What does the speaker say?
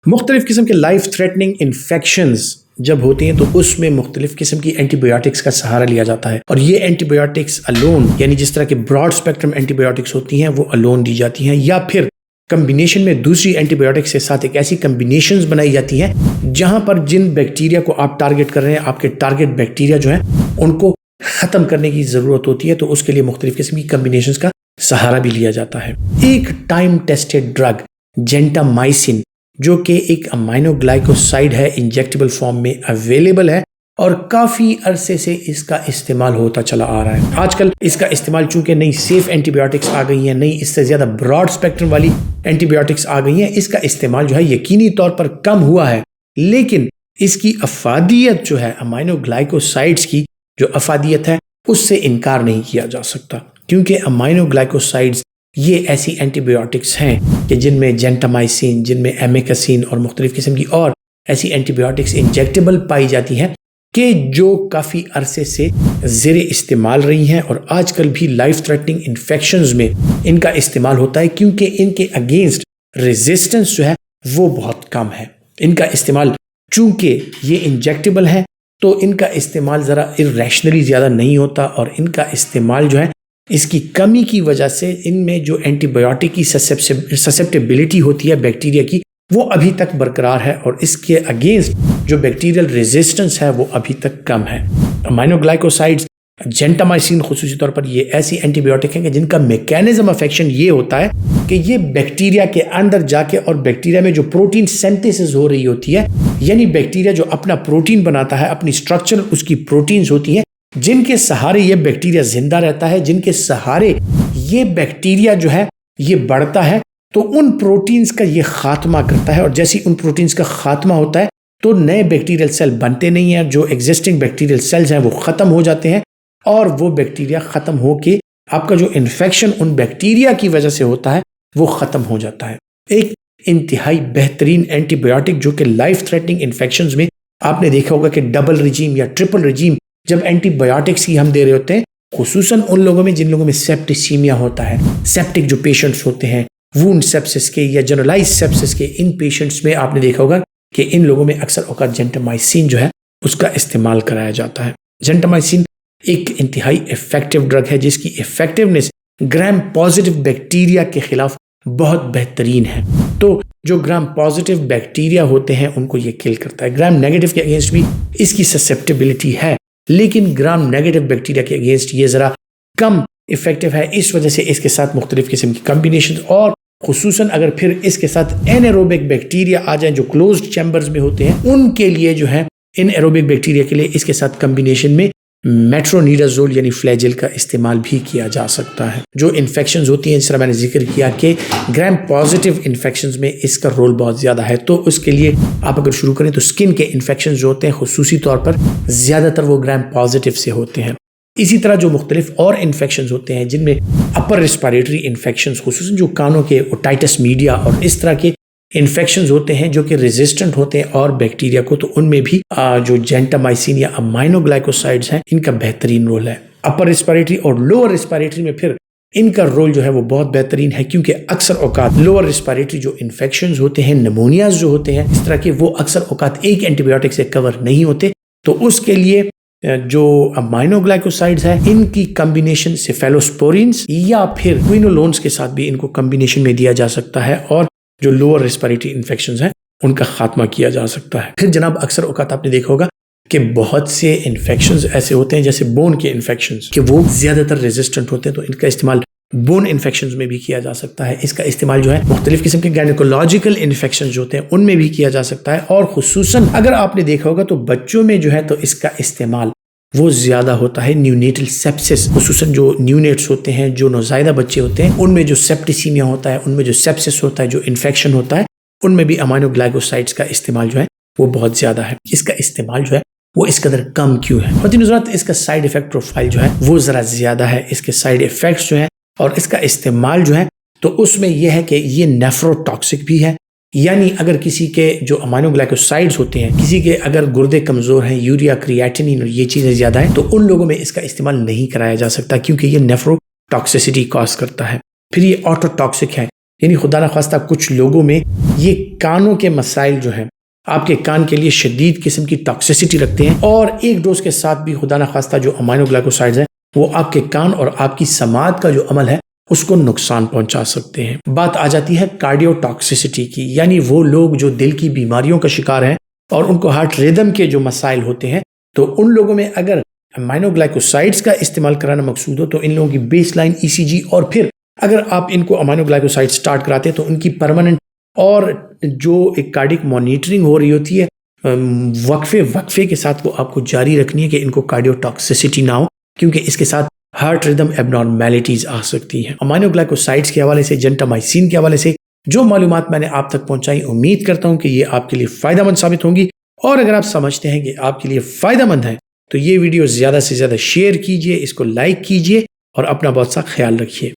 مختلف قسم کے لائف تھریٹننگ انفیکشنز جب ہوتی ہیں تو اس میں مختلف قسم کی اینٹی بایوٹکس کا سہارا لیا جاتا ہے، اور یہ اینٹی بایوٹکس الون، یعنی جس طرح کے براڈ اسپیکٹرم اینٹی بایوٹکس ہوتی ہیں وہ الون دی جاتی ہیں، یا پھر کمبینیشن میں دوسری اینٹی بایوٹکس کے ساتھ ایک ایسی کمبینیشنز بنائی جاتی ہیں جہاں پر جن بیکٹیریا کو آپ ٹارگٹ کر رہے ہیں، آپ کے ٹارگٹ بیکٹیریا جو ہیں ان کو ختم کرنے کی ضرورت ہوتی ہے، تو اس کے لیے مختلف قسم کی کمبینیشنز کا سہارا بھی لیا جاتا ہے۔ ایک ٹائم ٹیسٹڈ ڈرگ جینٹامائسن، جو کہ ایک امائنو گلائکوسائڈ ہے، انجیکٹیبل فارم میں اویلیبل ہے اور کافی عرصے سے اس کا استعمال ہوتا چلا آ رہا ہے۔ آج کل اس کا استعمال چونکہ نئی سیف اینٹی بایوٹکس آ گئی ہیں، نئی اس سے زیادہ براڈ اسپیکٹرم والی اینٹی بایوٹکس آ گئی ہیں، اس کا استعمال جو ہے یقینی طور پر کم ہوا ہے، لیکن اس کی افادیت جو ہے، امائنو گلائکوسائڈز کی جو افادیت ہے اس سے انکار نہیں کیا جا سکتا، کیونکہ امائنو گلائکوسائڈز یہ ایسی اینٹی بایوٹکس ہیں کہ جن میں جینٹامائسن، جن میں ایمیکسین اور مختلف قسم کی اور ایسی اینٹی بایوٹکس انجیکٹیبل پائی جاتی ہیں کہ جو کافی عرصے سے زیر استعمال رہی ہیں، اور آج کل بھی لائف تھریٹننگ انفیکشنز میں ان کا استعمال ہوتا ہے، کیونکہ ان کے اگینسٹ ریزسٹنس جو ہے وہ بہت کم ہے۔ ان کا استعمال چونکہ یہ انجیکٹیبل ہیں تو ان کا استعمال ذرا irrationally زیادہ نہیں ہوتا، اور ان کا استعمال جو ہے اس کی کمی کی وجہ سے ان میں جو اینٹی بایوٹک کی سسیپٹیبلٹی ہوتی ہے بیکٹیریا کی، وہ ابھی تک برقرار ہے، اور اس کے اگینسٹ جو بیکٹیریل ریزسٹنس ہے وہ ابھی تک کم ہے۔ امائنو گلائکوسائڈز، جینٹامائسن خصوصی طور پر یہ ایسی اینٹی بایوٹک ہیں کہ جن کا میکینزم آف ایکشن یہ ہوتا ہے کہ یہ بیکٹیریا کے اندر جا کے، اور بیکٹیریا میں جو پروٹین سینتھیسس ہو رہی ہوتی ہے، یعنی بیکٹیریا جو اپنا پروٹین بناتا ہے، اپنی سٹرکچر اس کی پروٹینز ہوتی ہیں جن کے سہارے یہ بیکٹیریا زندہ رہتا ہے، جن کے سہارے یہ بیکٹیریا جو ہے یہ بڑھتا ہے، تو ان پروٹینز کا یہ خاتمہ کرتا ہے، اور جیسی ان پروٹینز کا خاتمہ ہوتا ہے تو نئے بیکٹیریل سیل بنتے نہیں ہیں، جو ایگزسٹنگ بیکٹیریل سیلز ہیں وہ ختم ہو جاتے ہیں، اور وہ بیکٹیریا ختم ہو کے آپ کا جو انفیکشن ان بیکٹیریا کی وجہ سے ہوتا ہے وہ ختم ہو جاتا ہے۔ ایک انتہائی بہترین اینٹی بایوٹک جو کہ لائف تھریٹننگ انفیکشنز میں آپ نے دیکھا ہوگا کہ ڈبل رجیم یا ٹرپل رجیم جب اینٹی بایوٹکس کی ہم دے رہے ہوتے ہیں، خصوصاً ان لوگوں میں جن لوگوں میں سیپٹیسیمیا ہوتا ہے، سیپٹک جو پیشنٹس ہوتے ہیں وونڈ سیپسس کے یا جنرلائز سیپسس کے، ان پیشنٹس میں آپ نے دیکھا ہوگا کہ ان لوگوں میں اکثر اوقات جینٹامائسن جو ہے اس کا استعمال کرایا جاتا ہے۔ جینٹامائسن ایک انتہائی افیکٹو ڈرگ ہے جس کی افیکٹونیس گرام پازیٹیو بیکٹیریا کے خلاف بہت بہترین ہے، تو جو گرام پازیٹیو بیکٹیریا ہوتے ہیں ان کو یہ کل کرتا ہے۔ گرام نیگیٹو کے اگینسٹ بھی اس کی سسیپٹیبلٹی ہے، لیکن گرام نیگیٹو بیکٹیریا کے اگینسٹ یہ ذرا کم افیکٹو ہے، اس وجہ سے اس کے ساتھ مختلف قسم کی کمبینیشن، اور خصوصاً اگر پھر اس کے ساتھ این ایروبک بیکٹیریا آ جائیں جو کلوزڈ چیمبرز میں ہوتے ہیں، ان کے لیے جو ہے ان ایروبک بیکٹیریا کے لیے اس کے ساتھ کمبینیشن میں میٹرونیڈازول یعنی فلیجل کا استعمال بھی کیا جا سکتا ہے۔ جو انفیکشنز ہوتی ہیں جس طرح میں نے ذکر کیا کہ گرام پازیٹیو انفیکشنز میں اس کا رول بہت زیادہ ہے، تو اس کے لیے آپ اگر شروع کریں تو سکن کے انفیکشنز جو ہوتے ہیں خصوصی طور پر زیادہ تر وہ گرام پازیٹیو سے ہوتے ہیں۔ اسی طرح جو مختلف اور انفیکشنز ہوتے ہیں جن میں اپر ریسپیریٹری انفیکشنز، خصوصاً جو کانوں کے اوٹائٹس میڈیا اور اس طرح کے انفیکشنز ہوتے ہیں جو کہ ریزسٹنٹ ہوتے ہیں اور بیکٹیریا کو، تو ان میں بھی جو جینٹامائسن یا امائنو گلائکوسائڈز ہیں ان کا بہترین رول ہے۔ اپر ریسپیریٹری اور لوور ریسپیریٹری میں پھر ان کا رول جو ہے وہ بہت بہترین ہے، کیونکہ اکثر اوقات لوور ریسپیریٹری جو انفیکشنز ہوتے ہیں، نمونیاز جو ہوتے ہیں اس طرح کے، وہ اکثر اوقات ایک اینٹی بایوٹک سے کور نہیں ہوتے، تو اس کے لیے جو امائنو گلائکوسائڈز ہیں ان کی کمبینیشن سیفیلوسپورینز یا پھر کوئنولونز کے ساتھ بھی ان کو کمبینیشن میں دیا جا سکتا ہے، اور جو لوور ریسپیریٹری انفیکشنز ہیں ان کا خاتمہ کیا جا سکتا ہے۔ پھر جناب اکثر اوقات آپ نے دیکھا ہوگا کہ بہت سے انفیکشنز ایسے ہوتے ہیں جیسے بون کے انفیکشنز کہ وہ زیادہ تر ریزسٹنٹ ہوتے ہیں، تو ان کا استعمال بون انفیکشنز میں بھی کیا جا سکتا ہے۔ اس کا استعمال جو ہے مختلف قسم کے گائنیکولوجیکل انفیکشنز جو ہوتے ہیں ان میں بھی کیا جا سکتا ہے، اور خصوصاً اگر آپ نے دیکھا ہوگا تو بچوں میں جو ہے تو اس کا استعمال وہ زیادہ ہوتا ہے۔ نیونیٹل سیپسس، خصوصاً جو نیونیٹس ہوتے ہیں، جو نوزائیدہ بچے ہوتے ہیں، ان میں جو سیپٹیسیمیا ہوتا ہے، ان میں جو سیپسس ہوتا ہے، جو انفیکشن ہوتا ہے، ان میں بھی امائنو گلائکوسائڈز کا استعمال جو ہے وہ بہت زیادہ ہے۔ اس کا استعمال جو ہے وہ اس قدر کم کیوں ہے؟ قطعی نظرات اس کا سائیڈ ایفیکٹ پروفائل جو ہے وہ ذرا زیادہ ہے۔ اس کے سائیڈ ایفیکٹس جو ہیں اور اس کا استعمال جو ہے تو اس میں یہ ہے کہ یہ نیفروٹاکسک بھی ہے، یعنی اگر کسی کے جو امائنو گلائکوسائڈز ہوتے ہیں، کسی کے اگر گردے کمزور ہیں، یوریا، کریاٹینین اور یہ چیزیں زیادہ ہیں، تو ان لوگوں میں اس کا استعمال نہیں کرایا جا سکتا، کیونکہ یہ نیفروٹاکسیسٹی کاز کرتا ہے۔ پھر یہ آٹو ٹاکسک ہے، یعنی خدا نخواستہ کچھ لوگوں میں یہ کانوں کے مسائل جو ہیں آپ کے کان کے لیے شدید قسم کی ٹاکسیسٹی رکھتے ہیں، اور ایک ڈوز کے ساتھ بھی خدا نخواستہ جو امائنو گلائکوسائڈز ہیں وہ آپ کے کان اور آپ کی سماعت کا جو عمل ہے اس کو نقصان پہنچا سکتے ہیں۔ بات آ جاتی ہے کارڈیو ٹاکسیسٹی کی، یعنی وہ لوگ جو دل کی بیماریوں کا شکار ہیں اور ان کو ہارٹ ریدم کے جو مسائل ہوتے ہیں، تو ان لوگوں میں اگر امائنو گلائکوسائڈز کا استعمال کرانا مقصود ہو تو ان لوگوں کی بیس لائن ECG، اور پھر اگر آپ ان کو امائنو گلائکوسائڈ سٹارٹ کراتے ہیں تو ان کی پرماننٹ اور جو ایک کارڈک مانیٹرنگ ہو رہی ہوتی ہے وقفے کے ساتھ وہ آپ کو جاری رکھنی ہے کہ ان کو کارڈیو ٹاکسیسٹی نہ ہو، کیونکہ اس کے ساتھ ہارٹ ریدم ایب نارمیلٹیز آ سکتی ہیں۔ امائنو گلائکوسائڈز کے حوالے سے، جنٹامائسین کے حوالے سے جو معلومات میں نے آپ تک پہنچائی، امید کرتا ہوں کہ یہ آپ کے لیے فائدہ مند ثابت ہوں گی، اور اگر آپ سمجھتے ہیں کہ آپ کے لیے فائدہ مند ہے تو یہ ویڈیو زیادہ سے زیادہ شیئر کیجئے، اس کو لائک کیجئے اور اپنا بہت سا خیال رکھیے۔